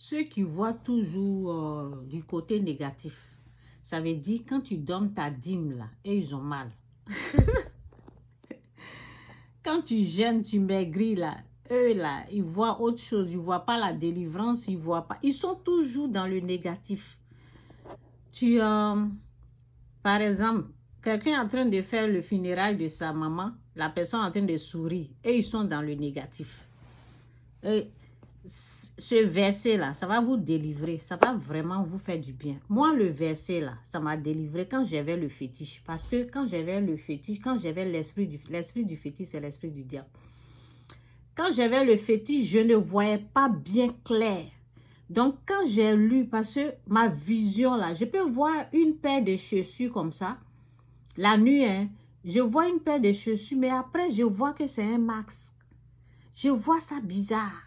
Ceux qui voient toujours du côté négatif, ça veut dire quand tu donnes ta dîme là, et ils ont mal. Quand tu jeûnes, tu maigris là, eux là, ils voient autre chose, ils ne voient pas la délivrance, ils voient pas. Ils sont toujours dans le négatif. Par exemple, quelqu'un est en train de faire le funérail de sa maman, la personne est en train de sourire, et ils sont dans le négatif. Et ce verset-là, ça va vous délivrer, ça va vraiment vous faire du bien. Moi, le verset là, ça m'a délivré quand j'avais le fétiche. Parce que quand j'avais le fétiche, quand j'avais l'esprit du fétiche, c'est l'esprit du diable. Quand j'avais le fétiche, je ne voyais pas bien clair. Donc, quand j'ai lu, parce que ma vision là, je peux voir une paire de chaussures comme ça, la nuit, hein, je vois une paire de chaussures, mais après, je vois que c'est un masque. Je vois ça bizarre.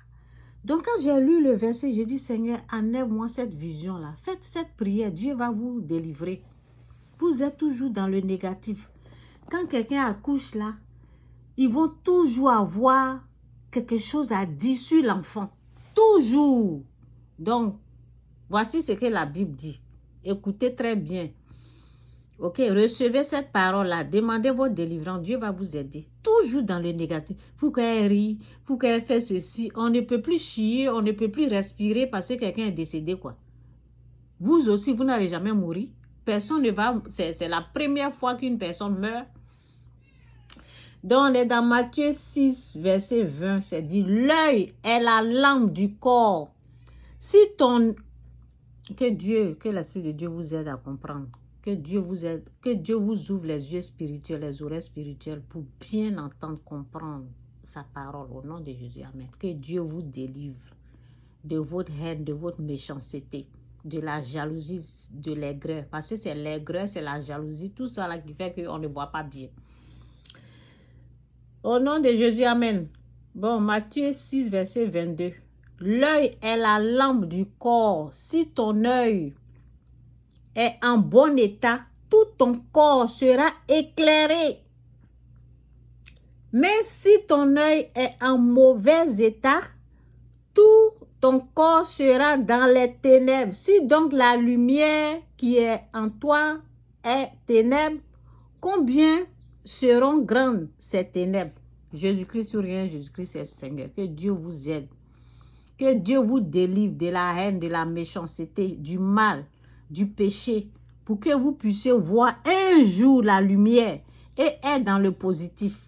Donc, quand j'ai lu le verset, j'ai dit, Seigneur, enlève-moi cette vision-là. Faites cette prière, Dieu va vous délivrer. Vous êtes toujours dans le négatif. Quand quelqu'un accouche là, ils vont toujours avoir quelque chose à dire sur l'enfant. Toujours. Donc, voici ce que la Bible dit. Écoutez très bien. Ok, recevez cette parole-là. Demandez votre délivrance. Dieu va vous aider. Toujours dans le négatif. Pour qu'elle rie, pour qu'elle fasse ceci. On ne peut plus chier, on ne peut plus respirer parce que quelqu'un est décédé, quoi. Vous aussi, vous n'allez jamais mourir. Personne ne va... C'est la première fois qu'une personne meurt. Donc, dans Matthieu 6, verset 20, c'est dit, l'œil est la lampe du corps. Si ton... Que l'Esprit de Dieu vous aide à comprendre. Que Dieu vous aide, que Dieu vous ouvre les yeux spirituels, les oreilles spirituelles pour bien entendre, comprendre sa parole au nom de Jésus. Amen. Que Dieu vous délivre de votre haine, de votre méchanceté, de la jalousie, de l'aigreur. Parce que c'est l'aigreur, c'est la jalousie, tout ça là qui fait qu'on ne voit pas bien. Au nom de Jésus, Amen. Bon, Matthieu 6, verset 22. L'œil est la lampe du corps. Si ton œil est en bon état, tout ton corps sera éclairé. Mais si ton œil est en mauvais état, tout ton corps sera dans les ténèbres. Si donc la lumière qui est en toi est ténèbres, combien seront grandes ces ténèbres? Jésus-Christ ou rien, Jésus-Christ est Seigneur. Que Dieu vous aide. Que Dieu vous délivre de la haine, de la méchanceté, du mal, du péché, pour que vous puissiez voir un jour la lumière et être dans le positif.